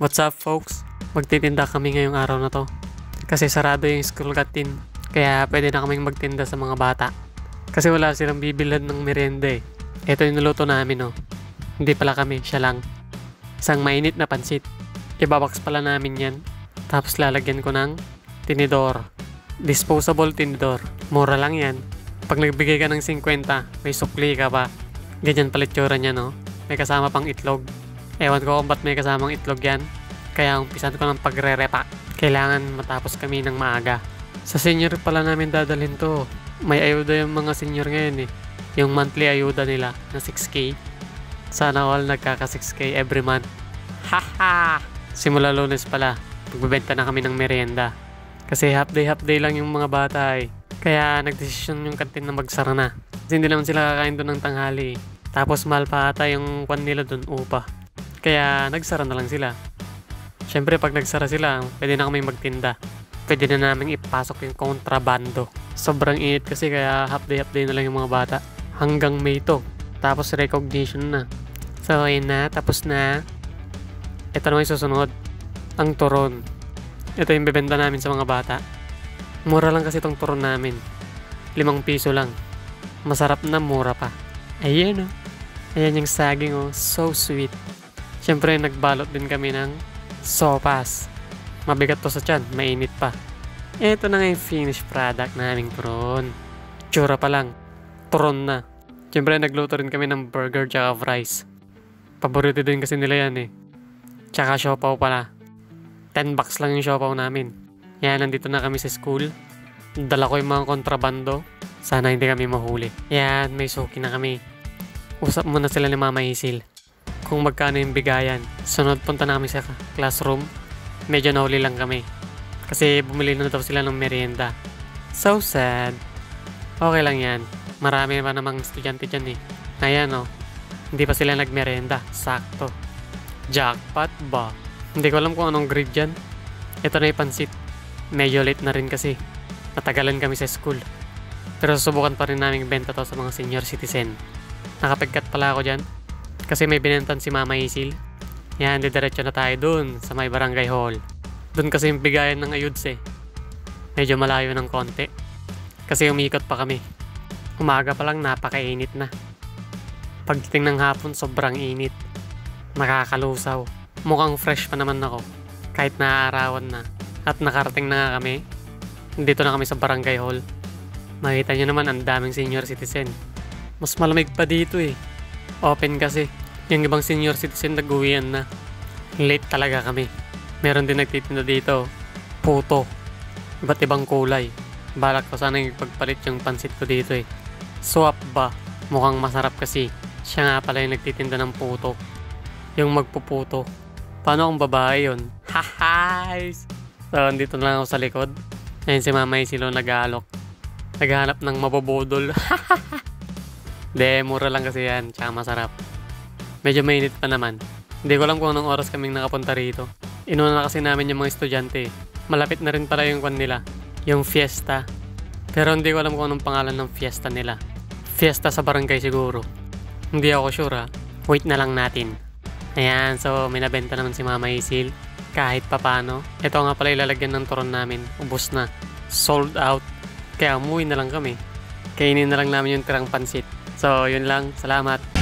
What's up folks? Magtitinda kami ngayong araw na to. Kasi sarado yung school canteen. Kaya pwede na kaming magtinda sa mga bata. Kasi wala silang bibilhan ng merienda eh. Ito yung niluto namin oh. Hindi pala kami, siya lang. Isang mainit na pansit. Ibabox pala namin yan. Tapos lalagyan ko ng tinidor. Disposable tinidor. Mura lang yan. Pag nagbigay ka ng 50, may sukli ka pa. Ganyan pala itsura niya no. May kasama pang itlog. Ewan ko kung ba't may kasamang itlog yan. Kaya umpisan ko ng pagre-repa. Kailangan matapos kami ng maaga. Sa senior pala namin dadalhin to. May ayuda yung mga senior ngayon eh. Yung monthly ayuda nila na 6K. Sana all nagkaka 6K every month. Haha! Simula Lunes pala. Magbebenta na kami ng merienda. Kasi half day lang yung mga bata eh. Kaya nagdesisyon yung kantin na magsara na. Kasi hindi naman sila kakain doon ng tanghali eh. Tapos mahal pa ata yung kwan nila doon upa. Kaya nagsara na lang sila. Siyempre pag nagsara sila, pwede na kami magtinda. Pwede na namin ipasok yung kontrabando. Sobrang init kasi kaya half day na lang yung mga bata. Hanggang May to. Tapos recognition na. So ayun na, tapos na. Ito naman yung susunod. Ang turon. Ito yung bebenta namin sa mga bata. Mura lang kasi itong turon namin. 5 piso lang. Masarap na, mura pa. Ayan oh. Ayan yung saging oh. So sweet. Siyempre nagbalot din kami ng sopas. Mabigat to sa tiyan, mainit pa. Ito na nga yung finished product naming turon. Tsura pa lang, turon na. Siyempre nagluto rin kami ng burger tsaka fries. Paborito din kasi nila yan eh. Tsaka siopaw pala. 10 bucks lang yung siopaw namin. Yan, nandito na kami sa school. Dala ko yung mga kontrabando. Sana hindi kami mahuli. Yan, may suki na kami. Usap muna sila ni Mama Isil kung magkano yung bigayan. Sunod punta na kami sa classroom. Medyo nahuli lang kami. Kasi bumili na daw sila ng merienda. So sad. Okay lang yan. Marami pa namang estudyante dyan eh. Ayan oh. Hindi pa sila nagmerienda. Sakto. Jackpot ba? Hindi ko alam kung anong grade dyan. Ito na yung pansit. Medyo late na rin kasi. Natagalan kami sa school. Pero susubukan pa rin namin benta to sa mga senior citizen. Nakapagkat pala ako dyan. Kasi may binentan si Mama Isil. Yan, didiretso na tayo dun sa may barangay hall. Dun kasi yung bigayan ng ayuds eh. Medyo malayo ng konti. Kasi umikot pa kami. Umaga pa lang napakainit na. Pagdating ng hapon sobrang init. Nakakalusaw. Mukhang fresh pa naman ako. Kahit naaarawan na. At nakarating na nga kami. Dito na kami sa barangay hall. Makita nyo naman ang daming senior citizen. Mas malamig pa dito eh. Open kasi. Yung ibang senior citizen nag-uwian na. Late talaga kami. Meron din nagtitinda dito. Puto. Iba't ibang kulay. Balak ko sana yung pagpalit yung pansit ko dito eh. Swap ba? Mukhang masarap kasi. Siya nga pala yung nagtitinda ng puto. Yung magpuputo. Paano kung babae yun? Hahays! So, andito na lang ako sa likod. Ayun si Mama Isilo nag-aalok. Naghahanap ng mabobodol. De, mura lang kasi yan. Tsaka masarap. Medyo mainit pa naman. Hindi ko alam kung anong oras kaming nakapunta rito. Inuna na kasi namin yung mga estudyante. Malapit na rin pala yung kwan nila. Yung fiesta. Pero hindi ko alam kung anong pangalan ng fiesta nila. Fiesta sa barangay siguro. Hindi ako sure ha. Wait na lang natin. Ayan, so may nabenta naman si Mama Isil. Kahit papano. Ito nga pala ilalagyan ng turon namin. Ubus na. Sold out. Kaya umuwi na lang kami. Kainin na lang namin yung tirang pansit. So, yun lang. Salamat.